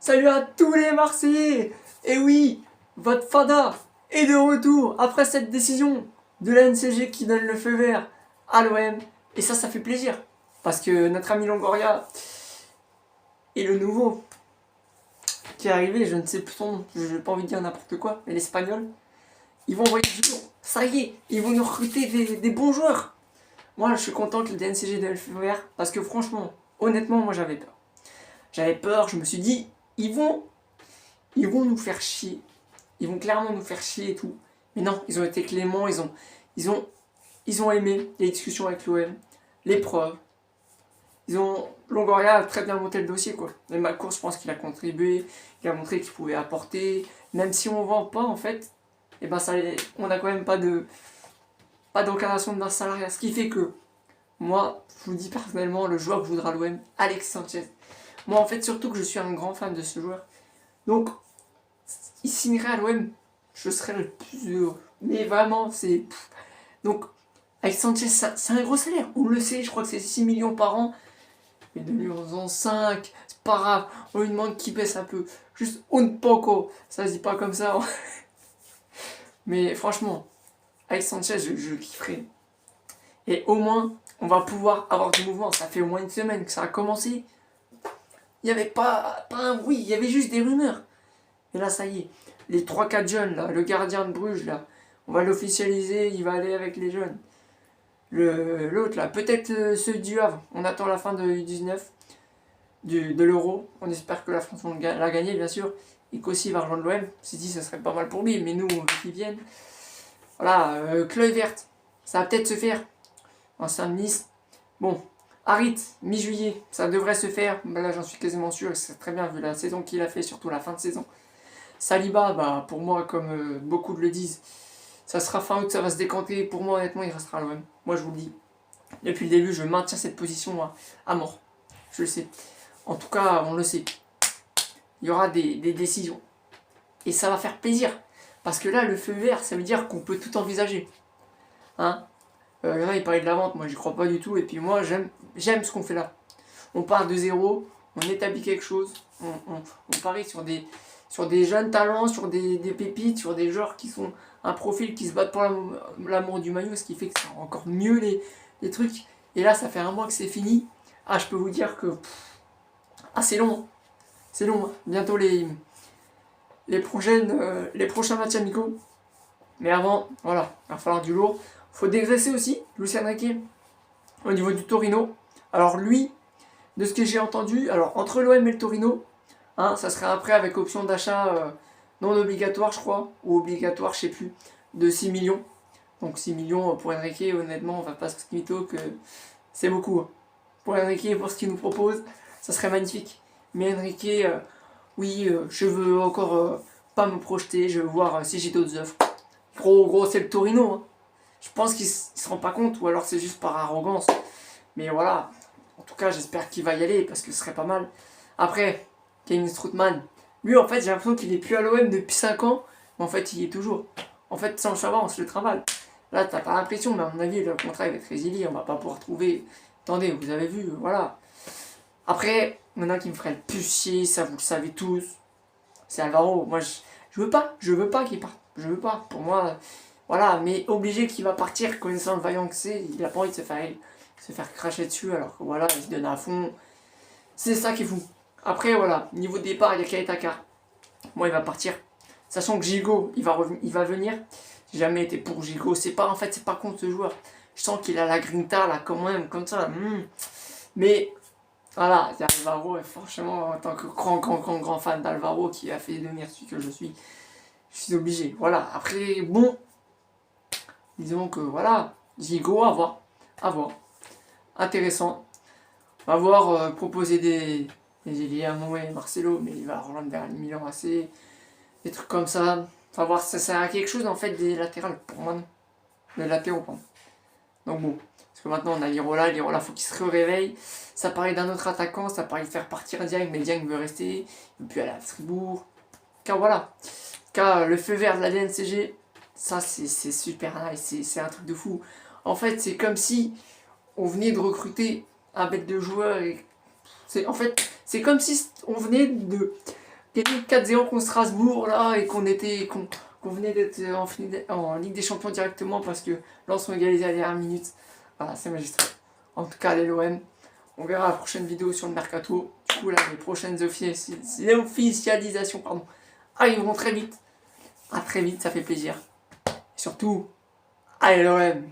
Salut à tous les Marseillais. Et oui, votre Fada est de retour après cette décision de la NCG qui donne le feu vert à l'OM. Et ça fait plaisir. Parce que notre ami Longoria est le nouveau qui est arrivé, je ne sais plus son nom, je n'ai pas envie de dire n'importe quoi, mais l'Espagnol, ils vont envoyer du lourd. Ça y est, ils vont nous recruter des bons joueurs. Moi, je suis content que le DNCG donne le feu vert parce que franchement, honnêtement, moi j'avais peur. J'avais peur, je me suis dit, ils vont nous faire chier. Ils vont clairement nous faire chier et tout. Mais non, ils ont été cléments, ils ont aimé les discussions avec l'OM, les preuves. Longoria a très bien monté le dossier, quoi. Et Malcourt, je pense qu'il a contribué, il a montré qu'il pouvait apporter. Même si on vend pas, en fait, et ben on n'a quand même pas d'encadration de masse salariale. Ce qui fait que, moi, je vous dis personnellement, le joueur que voudra l'OM, Alexis Sanchez. Moi, en fait, surtout que je suis un grand fan de ce joueur. Donc, il signerait à l'OM, je serais le plus heureux. Mais vraiment, c'est... Donc, Alexis Sanchez, c'est un gros salaire. On le sait, je crois que c'est 6 millions par an. Mais de lui en faisant 5, c'est pas grave. On lui demande qu'il baisse un peu. Juste un poco. Ça se dit pas comme ça. Mais franchement, Alexis Sanchez, je kifferais. Et au moins, on va pouvoir avoir du mouvement. Ça fait au moins une semaine que ça a commencé. Il n'y avait pas un bruit, il y avait juste des rumeurs. Et là, ça y est, les 3-4 jeunes, là, le gardien de Bruges, là, on va l'officialiser, il va aller avec les jeunes. L'autre, là, peut-être ceux du Havre, on attend la fin de U19, de l'Euro. On espère que la France va la gagner, bien sûr, et qu'aussi il va rejoindre l'OM. C'est dit, ça serait pas mal pour lui, mais nous, on veut qu'il vienne. Voilà, Chloé Verte, ça va peut-être se faire. En Saint-Denis. Bon, Harit, mi-juillet, ça devrait se faire. Là, j'en suis quasiment sûr, c'est très bien vu la saison qu'il a fait, surtout la fin de saison. Saliba, bah, pour moi, comme beaucoup le disent, ça sera fin août, ça va se décanter. Pour moi, honnêtement, il restera à l'OM. Moi, je vous le dis. Depuis le début, je maintiens cette position à mort. Je le sais. En tout cas, on le sait. Il y aura des décisions. Et ça va faire plaisir. Parce que là, le feu vert, ça veut dire qu'on peut tout envisager. Hein, il y en a, ils parlaient de la vente, moi j'y crois pas du tout. Et puis moi, j'aime ce qu'on fait là. On part de zéro, on établit quelque chose, on parie sur des jeunes talents, sur des pépites, sur des joueurs qui sont un profil qui se battent pour l'amour du maillot, ce qui fait que ça rend encore mieux les trucs. Et là, ça fait un mois que c'est fini. Ah, je peux vous dire que... c'est long. Hein. C'est long. Hein. Bientôt les prochains matchs amicaux. Mais avant, voilà, il va falloir du lourd. Faut dégraisser aussi, Luis Enrique, au niveau du Torino. Alors lui, de ce que j'ai entendu, alors entre l'OM et le Torino, hein, ça serait un prêt avec option d'achat non obligatoire, je crois, ou obligatoire, je sais plus, de 6 millions. Donc 6 millions pour Enrique, honnêtement, on va pas se mytho que c'est beaucoup. Hein. Pour Enrique, pour ce qu'il nous propose, ça serait magnifique. Mais Enrique, oui, je veux encore pas me projeter, je veux voir si j'ai d'autres offres. Gros, c'est le Torino. Hein. Je pense qu'il se rend pas compte, ou alors c'est juste par arrogance. Mais voilà, en tout cas, j'espère qu'il va y aller, parce que ce serait pas mal. Après, Kevin Strootman, lui, en fait, j'ai l'impression qu'il est plus à l'OM depuis 5 ans, mais en fait, il y est toujours. En fait, sans le savoir, on se le travaille. Là, t'as pas l'impression, mais à mon avis, le contrat va être résilié, on va pas pouvoir trouver... Attendez, vous avez vu, voilà. Après, il y en a qui me ferait le plus chier, ça vous le savez tous. C'est Alvaro. Moi, je veux pas qu'il parte. Je veux pas. Pour moi... Voilà, mais obligé qu'il va partir, connaissant le vaillant que c'est, il a pas envie de se faire cracher dessus, alors que voilà, il se donne à fond. C'est ça qui est fou. Après, voilà, niveau départ, il y a Kaetaka. Moi, il va partir. Sachant que Gigo, il va venir. J'ai jamais été pour Gigo. C'est pas contre ce joueur. Je sens qu'il a la grinta, là, quand même, comme ça. Mais, voilà, c'est Alvaro, et franchement, en tant que grand fan d'Alvaro, qui a fait devenir celui que je suis obligé. Voilà, après, bon... Disons que voilà, Zigo, à voir. Intéressant. On va voir proposer des ailiers à Moué et Marcelo, mais il va rejoindre vers les Milan AC, des trucs comme ça. On va voir si ça sert à quelque chose en fait des latérales, pour moi non. Les latéraux, pardon. Donc bon, parce que maintenant on a Lirola faut qu'il se réveille. Ça parlait d'un autre attaquant, ça parlait de faire partir Dieng, mais Dieng veut rester, il veut plus aller à Fribourg. Car voilà, car le feu vert de la DNCG, ça c'est super nice, c'est un truc de fou. En fait, c'est comme si on venait de recruter un bête de joueur et en fait, c'est comme si on venait gagné 4-0 contre Strasbourg là et qu'on venait d'être en Ligue des Champions directement parce que Lens ont égalisé à la dernière minute. Voilà, c'est magistral. En tout cas, allez l'OM. On verra la prochaine vidéo sur le mercato. Du coup, là, les prochaines officialisations arriveront très vite. À très vite, ça fait plaisir. Et surtout, allez l'OM.